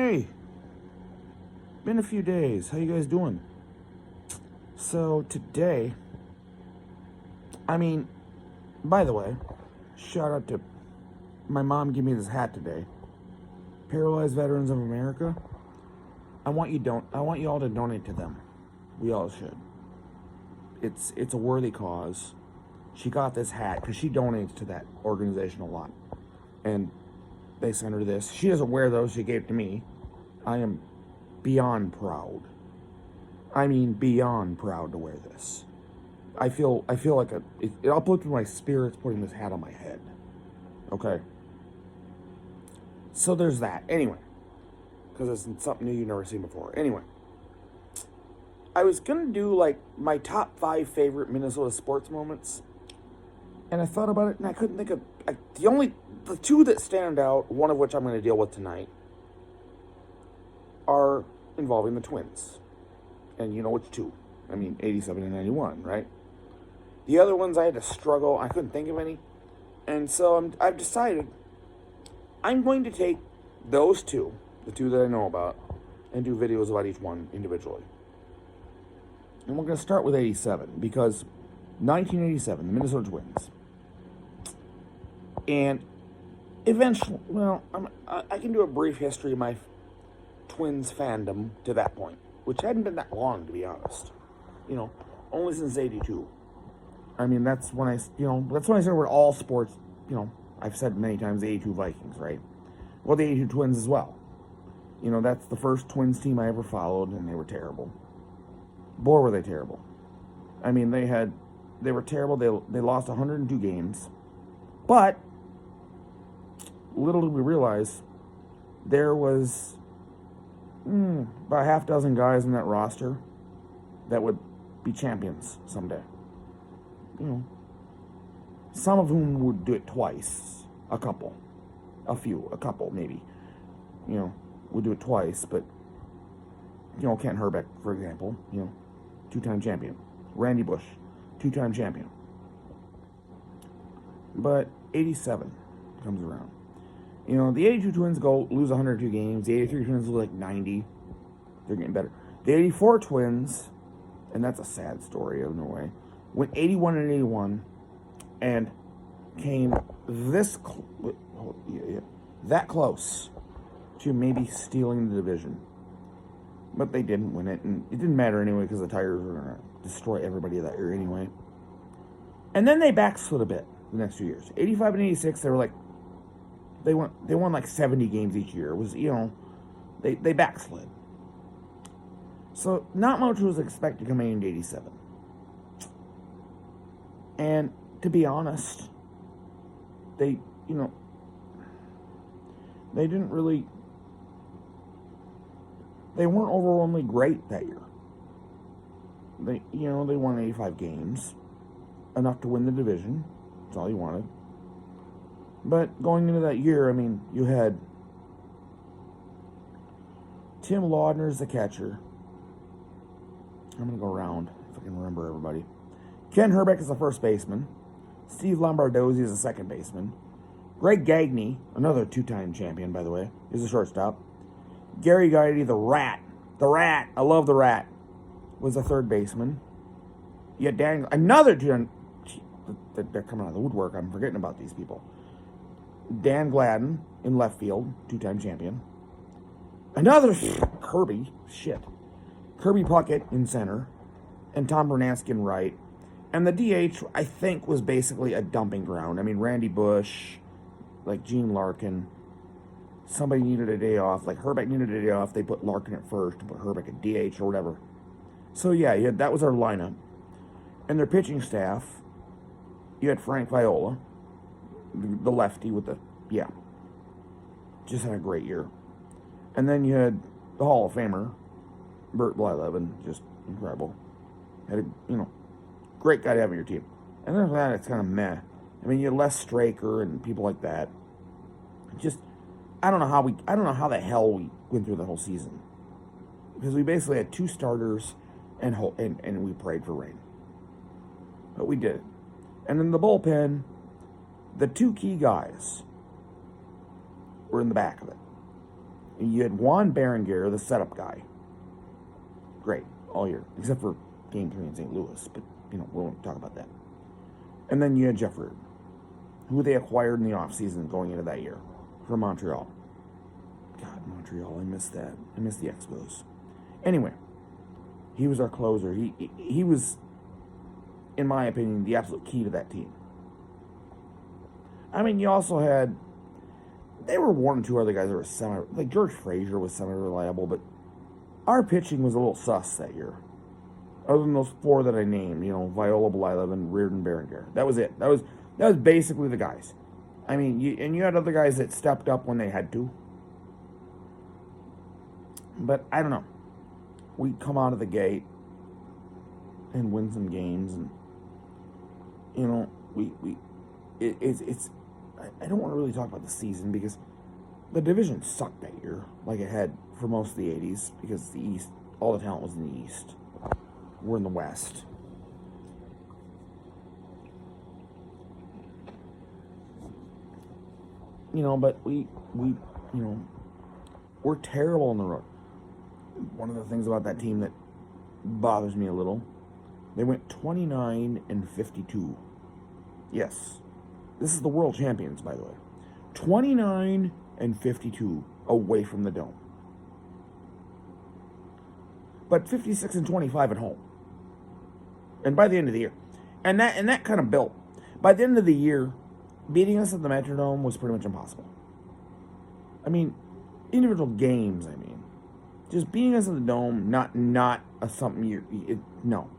Hey, been a few days. How you guys doing? So today, I mean, by the way, shout out to my mom gave me this hat today. Paralyzed Veterans of America. I want you all to donate to them. We all should. It's a worthy cause. She got this hat because she donates to that organization a lot. And they sent her this. She doesn't wear those, she gave it to me. I am beyond proud. I mean, beyond proud to wear this. I feel like it uplifted my spirits putting this hat on my head. Okay. So there's that. Anyway, because it's something new you've never seen before. Anyway, I was gonna do like my top 5 favorite Minnesota sports moments, and I thought about it, and I couldn't think of the two that stand out. One of which I'm going to deal with tonight are involving the Twins. And you know which two. I mean, 87 and 91, right? The other ones I had to struggle. I couldn't think of any. And so I've decided I'm going to take those two, the two that I know about, and do videos about each one individually. And we're going to start with 87 because 1987, the Minnesota Twins. And eventually, I can do a brief history of my Twins fandom to that point, which hadn't been that long, to be honest. Only since 82. I mean, that's when I started with all sports, I've said many times the 82 Vikings, right? Well, the 82 Twins as well. That's the first Twins team I ever followed, and they were terrible. Boy, were they terrible. I mean, they were terrible. They lost 102 games. But little did we realize there was about half dozen guys in that roster that would be champions someday. Some of whom would do it twice. A couple maybe. Would do it twice, but Kent Hrbek, for example, 2-time champion. Randy Bush, 2-time champion. But 87 comes around. The 82 Twins lose 102 games. The 83 Twins lose like 90. They're getting better. The 84 Twins, and that's a sad story, in no way, went 81 and 81 and came that close to maybe stealing the division. But they didn't win it, and it didn't matter anyway because the Tigers were going to destroy everybody that year anyway. And then they backslid a bit the next 2 years. 85 and 86, they were like, they won like 70 games each year. It was, they backslid. So not much was expected coming into 87. And to be honest, they weren't overwhelmingly great that year. They won 85 games, enough to win the division. That's all you wanted. But going into that year, I mean, you had Tim Laudner as the catcher. I'm going to go around if I can remember everybody. Ken Hrbek is the first baseman. Steve Lombardozzi is the second baseman. Greg Gagne, another 2-time champion, by the way, is the shortstop. Gary Gaetti, the Rat, I love the Rat, was the third baseman. You had another 2-time, they're coming out of the woodwork, I'm forgetting about these people. Dan Gladden in left field, 2-time champion. Another Kirby Puckett in center, and Tom Bernansky in right. And the DH, I think, was basically a dumping ground. I mean, Randy Bush, like Gene Larkin. Somebody needed a day off. Like Hrbek needed a day off. They put Larkin at first and put Hrbek at DH or whatever. So, yeah, that was our lineup. And their pitching staff, you had Frank Viola, the lefty with just had a great year. And then you had the Hall of Famer, Bert Blyleven, just incredible. Had a, great guy to have on your team. And then after that, it's kind of meh. I mean, you had Les Straker and people like that. Just, I don't know how the hell we went through the whole season. Because we basically had 2 starters and we prayed for rain. But we did it. And in the bullpen, the 2 key guys were in the back of it. You had Juan Berenguer, the setup guy. Great, all year, except for Game 3 in St. Louis, but, we won't talk about that. And then you had Jeff Reardon, who they acquired in the offseason going into that year from Montreal. God, Montreal, I miss that. I miss the Expos. Anyway, he was our closer. He was, in my opinion, the absolute key to that team. I mean, you also had, there were one or two other guys that were like George Frazier was semi-reliable, but our pitching was a little sus that year. Other than those four that I named, Viola, Blylev, and Reardon, Berenguer. That was it. That was basically the guys. I mean, you had other guys that stepped up when they had to. But I don't know. We come out of the gate and win some games, and it's I don't want to really talk about the season because the division sucked that year, like it had for most of the 80s, because the East, all the talent was in the East. We're in the West. But we're terrible on the road. One of the things about that team that bothers me a little, they went 29-52. Yes. This is the world champions, by the way. 29-52 away from the Dome. But 56-25 at home. And by the end of the year. And that kind of built. By the end of the year, beating us at the Metrodome was pretty much impossible. I mean, individual games, just beating us in the Dome, not a something no.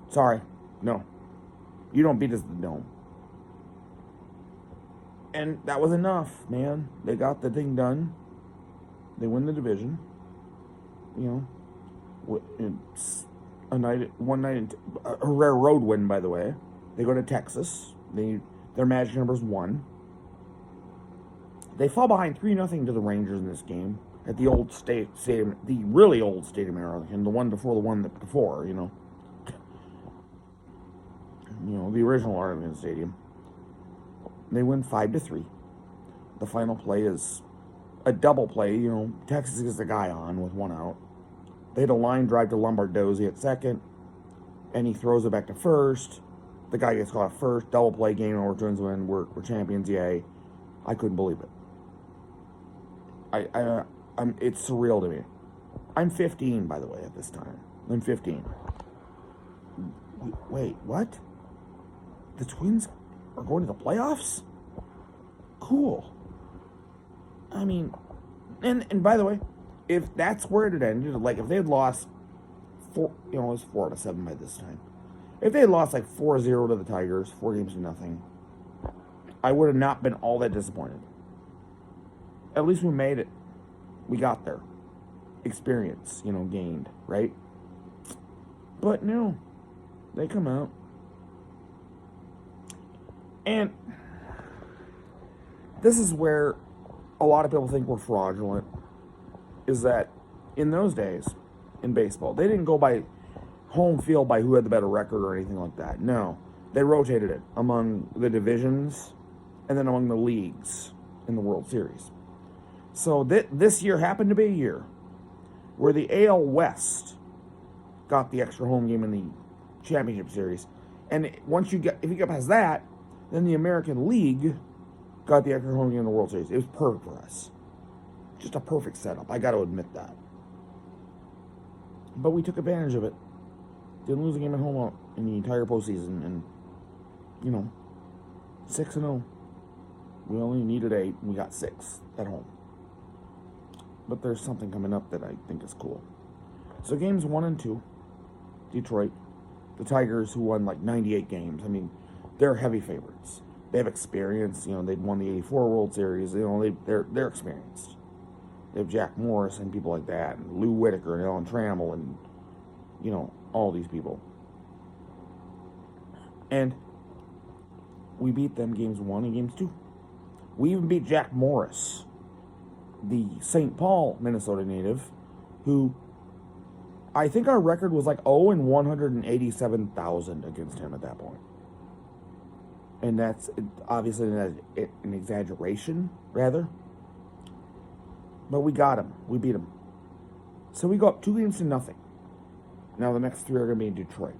Sorry. No. You don't beat us at the Dome. And that was enough, man. They got the thing done. They win the division. It's a rare road win, by the way. They go to Texas. Their magic number is 1. They fall behind 3-0 to the Rangers in this game at the old stadium, the really old Stadium Arlington, the one before the one before, the original Arlington Stadium. They win 5-3. The final play is a double play. Texas gets the guy on with 1 out. They had a line drive to Lombardozzi at second, and he throws it back to first. The guy gets caught at first. Double play, game over, Twins win. We're champions, yay! I couldn't believe it. It's surreal to me. I'm 15, by the way, at this time. I'm 15. Wait, what? The Twins are going to the playoffs? Cool. I mean, and by the way, if that's where it ended, like if they had lost it was 4-7 by this time. If they had lost like 4-0 to the Tigers, 4-0, I would have not been all that disappointed. At least we made it. We got there. Experience, gained, right? But no, they come out. And this is where a lot of people think we're fraudulent, is that in those days, in baseball, they didn't go by home field by who had the better record or anything like that. No, they rotated it among the divisions and then among the leagues in the World Series. So this year happened to be a year where the AL West got the extra home game in the championship series. And if you get past that, then the American League got the extra home game in the World Series. It was perfect for us. Just a perfect setup. I got to admit that. But we took advantage of it. Didn't lose a game at home in the entire postseason. And, 6-0. We only needed 8, and we got 6 at home. But there's something coming up that I think is cool. So games 1 and 2, Detroit. The Tigers, who won like 98 games. They're heavy favorites. They have experience. They'd won the 84 World Series. They're experienced. They have Jack Morris and people like that, and Lou Whitaker and Alan Trammell and, all these people. And we beat them games 1 and games 2. We even beat Jack Morris, the St. Paul, Minnesota native, who I think our record was like 0-187,000 against him at that point. And that's obviously an exaggeration, rather. But we got them. We beat them. So we go up 2-0. Now the next 3 are going to be in Detroit.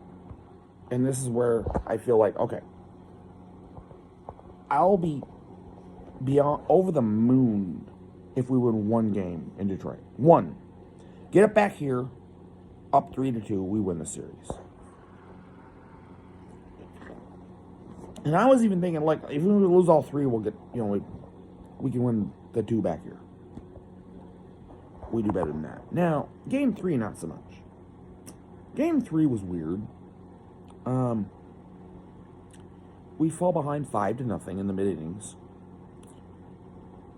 And this is where I feel like, okay, I'll be beyond over the moon if we win 1 game in Detroit. 1. Get it back here, up 3-2, we win the series. And I was even thinking, like, if we lose all 3, we'll get, we can win the 2 back here. We do better than that. Now, game 3, not so much. Game 3 was weird. We fall behind 5-0 in the mid-innings.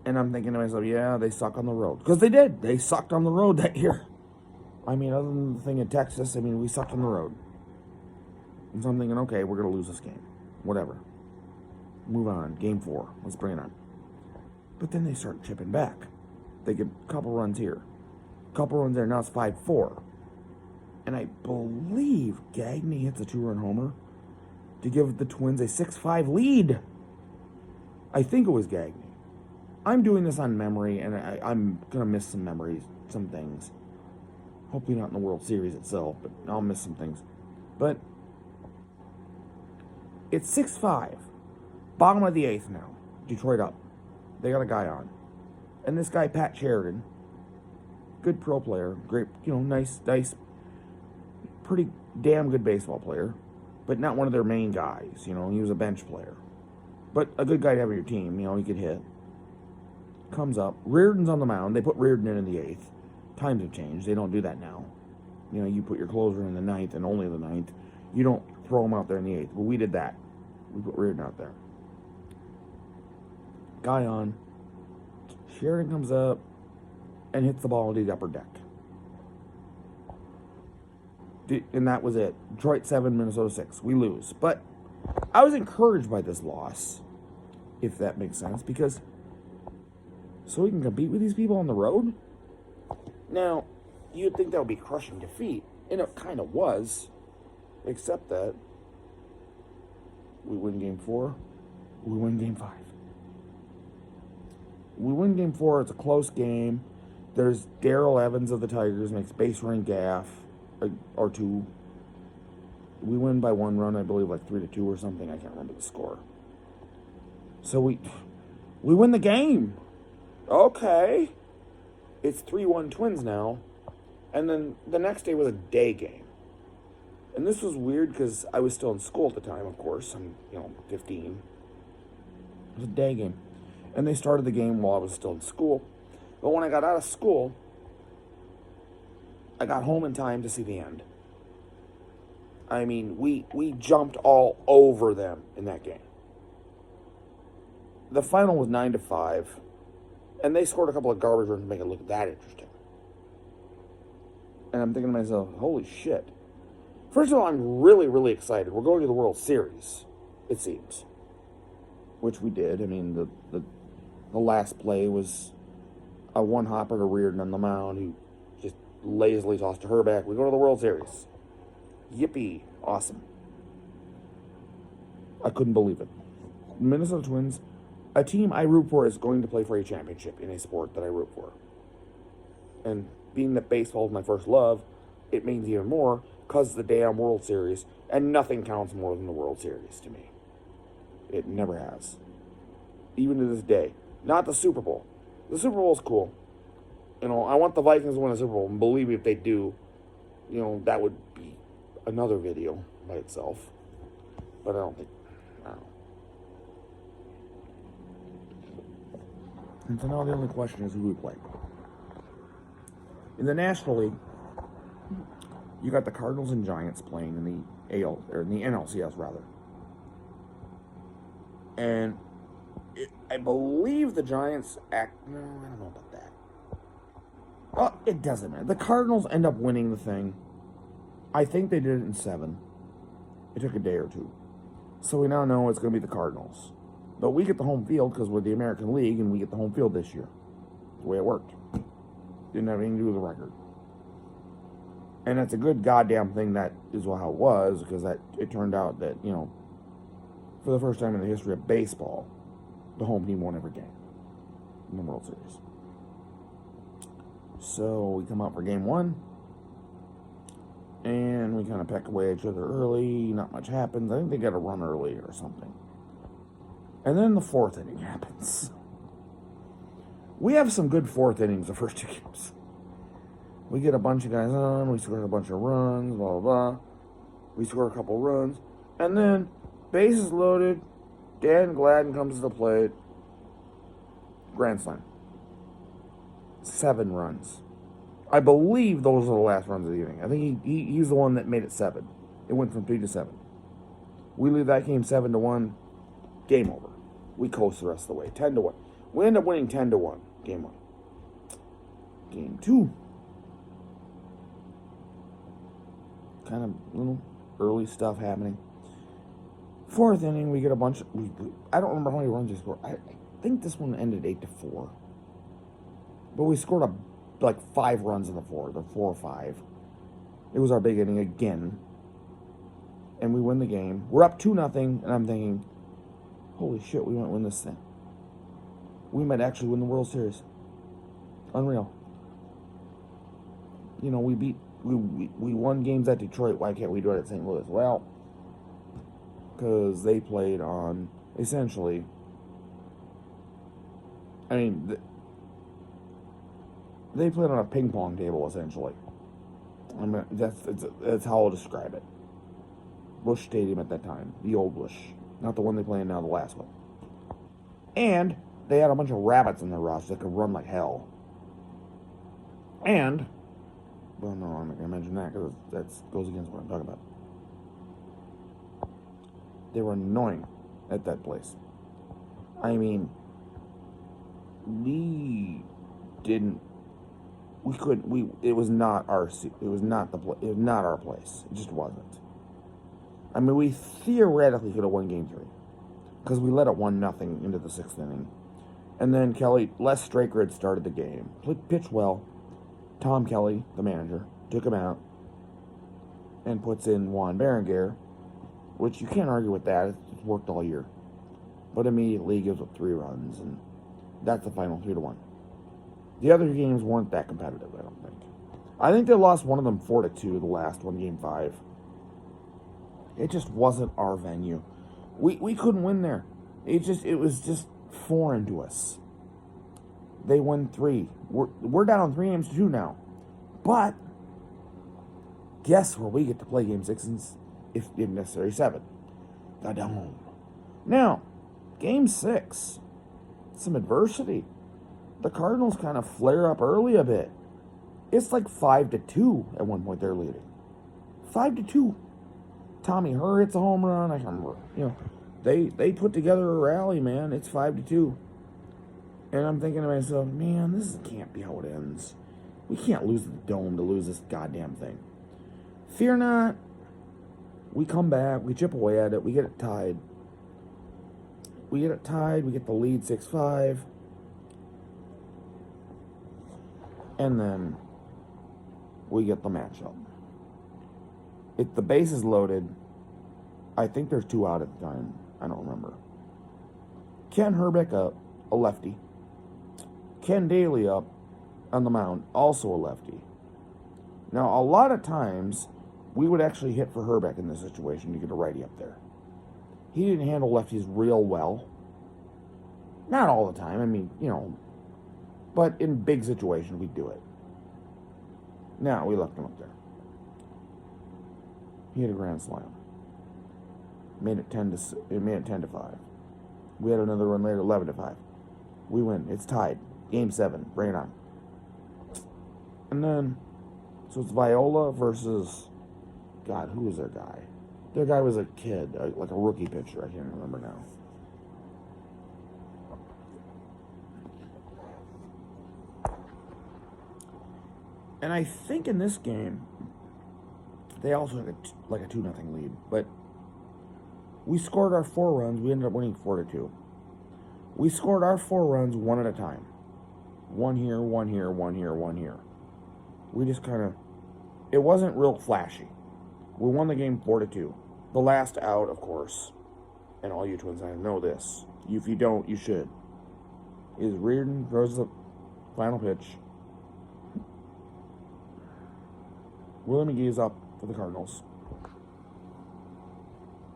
And I'm thinking to myself, yeah, they suck on the road. Because they did. They sucked on the road that year. I mean, other than the thing in Texas, we sucked on the road. And so I'm thinking, okay, we're going to lose this game. Whatever. Move on. Game 4. Let's bring it on. But then they start chipping back. They get a couple runs here. A couple runs there. Now it's 5-4. And I believe Gagne hits a 2-run homer to give the Twins a 6-5 lead. I think it was Gagne. I'm doing this on memory, and I'm going to miss some memories, some things. Hopefully not in the World Series itself, but I'll miss some things. But it's 6-5. Bottom of the 8th now. Detroit up. They got a guy on. And this guy, Pat Sheridan, good pro player, great, nice, pretty damn good baseball player, but not one of their main guys. He was a bench player. But a good guy to have on your team, he could hit. Comes up. Reardon's on the mound. They put Reardon in the 8th. Times have changed. They don't do that now. You put your closer in the 9th and only the 9th. You don't throw him out there in the 8th. But we did that. We put Reardon out there. Guy on. Sheridan comes up and hits the ball into the upper deck. And that was it. Detroit 7, Minnesota 6. We lose. But I was encouraged by this loss, if that makes sense, because so we can compete with these people on the road? Now, you'd think that would be crushing defeat, and it kind of was, except that we win Game 4, we win Game 5. We win Game 4, it's a close game. There's Darrell Evans of the Tigers, makes base running gaff, or 2. We win by 1 run, I believe, like 3-2 or something. I can't remember the score. So we win the game. Okay. It's 3-1 Twins now. And then the next day was a day game. And this was weird because I was still in school at the time, of course. I'm, 15. It was a day game. And they started the game while I was still in school. But when I got out of school, I got home in time to see the end. We jumped all over them in that game. The final was 9-5. And they scored a couple of garbage runs to make it look that interesting. And I'm thinking to myself, holy shit. First of all, I'm really, really excited. We're going to the World Series, it seems. Which we did. The last play was a one-hopper to Reardon on the mound who just lazily tossed to Herbeck. We go to the World Series. Yippee. Awesome. I couldn't believe it. Minnesota Twins, a team I root for, is going to play for a championship in a sport that I root for. And being that baseball is my first love, it means even more because of the damn World Series. And nothing counts more than the World Series to me. It never has. Even to this day. Not the Super Bowl. The Super Bowl is cool. I want the Vikings to win a Super Bowl. And believe me, if they do, that would be another video by itself. But I don't know. And so now the only question is who we play. In the National League, you got the Cardinals and Giants playing in the in the NLCS rather. And I believe the Giants no, I don't know about that. Well, it doesn't matter. The Cardinals end up winning the thing. I think they did it in 7. It took a day or 2. So we now know it's going to be the Cardinals. But we get the home field because we're the American League, and we get the home field this year. The way it worked. Didn't have anything to do with the record. And that's a good goddamn thing that is how it was, because it turned out that, for the first time in the history of baseball, the home team won every game in the World Series. So we come out for game one. And we kind of peck away at each other early. Not much happens. I think they got a run early or something. And then the fourth inning happens. We have some good fourth innings the first two games. We get a bunch of guys on. We score a bunch of runs. Blah, blah, blah. We score a couple runs. And then, bases loaded. Dan Gladden comes to the plate. Grand slam. 7 runs. I believe those are the last runs of the inning. I think he's the one that made it 7. It went from 3 to 7. We leave that game 7-1. Game over. We coast the rest of the way. 10-1. We end up winning 10-1. Game 1. Game 2. Kind of little early stuff happening. Fourth inning, we get a bunch. I don't remember how many runs we scored. I think this one ended 8-4. But we scored like 5 runs in the 4 or 5. It was our big inning again. And we win the game. We're up 2-0, and I'm thinking, holy shit, we might win this thing. We might actually win the World Series. Unreal. You know, we won games at Detroit. Why can't we do it at St. Louis? Well, because they played on, essentially, I mean, they played on a ping pong table, essentially. I mean, that's how I'll describe it. Busch Stadium at that time. The old Busch. Not the one they play in now, the last one. And they had a bunch of rabbits in their roster that could run like hell. And, well, no, I'm not going to mention that because that goes against what I'm talking about. They were annoying at that place. I mean, it was not our place. It just wasn't. I mean, we theoretically could have won game 3 because we led it 1-0 into the 6th inning. And then Les Straker had started the game. Pitched well. Tom Kelly, the manager, took him out and puts in Juan Berenguer, which you can't argue with that. It's worked all year. But immediately gives up 3 runs, and that's the final 3-1. The other games weren't that competitive, I don't think. I think they lost one of them 4-2, the last one, game 5. It just wasn't our venue. We couldn't win there. It was just foreign to us. They won 3. We're down 3-2 now. But guess where we get to play game 6 and, if necessary, 7? The Dome. Now, game 6, some adversity. The Cardinals kind of flare up early a bit. It's like 5-2 at one point they're leading. 5-2. Tommy Herr hits a home run. I can't remember. You know, they put together a rally, man. It's 5-2. And I'm thinking to myself, man, this can't be how it ends. We can't lose the Dome to lose this goddamn thing. Fear not. We come back. We chip away at it. We get it tied. We get the lead 6-5. And then we get the matchup. If the base is loaded, I think there's 2 out at the time. I don't remember. Ken Hrbek up, a lefty. Ken Daly up on the mound, also a lefty. Now, a lot of times, we would actually hit for Hrbek in this situation to get a righty up there. He didn't handle lefties real well. Not all the time. I mean, you know, but in big situations, we'd do it. Now, we left him up there. He hit a grand slam. Made it 10-5. We had another run later, 11-5. We win. It's tied. Game 7. Bring it on. And then, so it's Viola versus, God, who was their guy? Their guy was a kid, like a rookie pitcher. I can't remember now. And I think in this game, they also had a 2-0 lead. But we scored our 4 runs. We ended up winning 4-2. We scored our 4 runs one at a time. One here, one here, one here, one here. We just kind of, it wasn't real flashy. We won the game 4-2. The last out, of course, and all you Twins fans know this. If you don't, you should. Is Reardon throws the final pitch. Willie McGee's up for the Cardinals.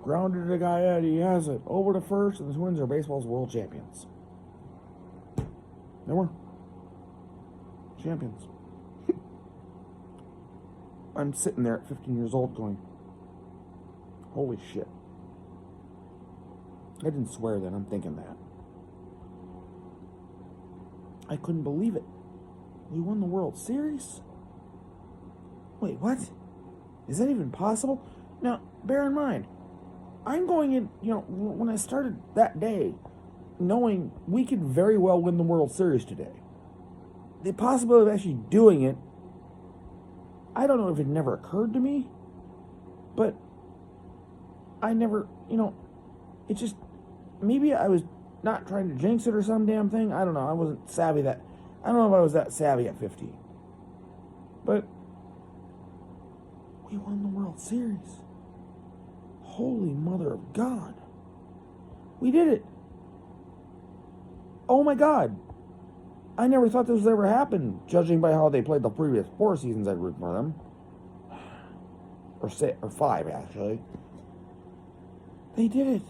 Grounded a guy out. He has it. Over to first, and the Twins are baseball's world champions. They were. Champions. I'm sitting there at 15 years old going, holy shit. I didn't swear then, I'm thinking that. I couldn't believe it. We won the World Series? Wait, what? Is that even possible? Now, bear in mind, I'm going in, when I started that day, knowing we could very well win the World Series today. The possibility of actually doing it, I don't know if it never occurred to me, but I never, it just, maybe I was not trying to jinx it or some damn thing. I don't know. I wasn't savvy that. I don't know if I was that savvy at 50. But we won the World Series. Holy mother of God. We did it. Oh my God. I never thought this would ever happen, judging by how they played the previous 4 seasons I'd root for them. Or 5, actually. They did it.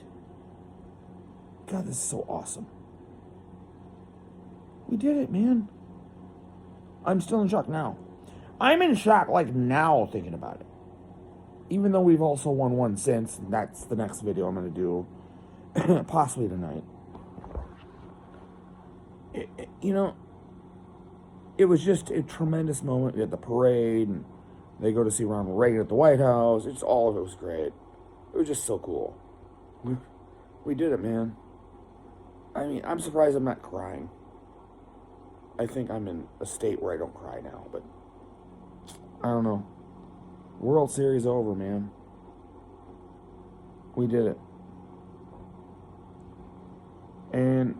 God, this is so awesome. We did it, man. I'm still in shock now. I'm in shock, now, thinking about it. Even though we've also won one since, and that's the next video I'm going to do, possibly tonight. It was just a tremendous moment. We had the parade, and they go to see Ronald Reagan at the White House. All of it was great. It was just so cool. We did it, man. I mean, I'm surprised I'm not crying. I think I'm in a state where I don't cry now, but I don't know. World Series over, man. We did it. And,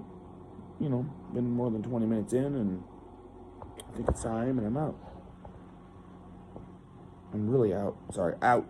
been more than 20 minutes in, and I think it's time, and I'm out. I'm really out. Sorry, out.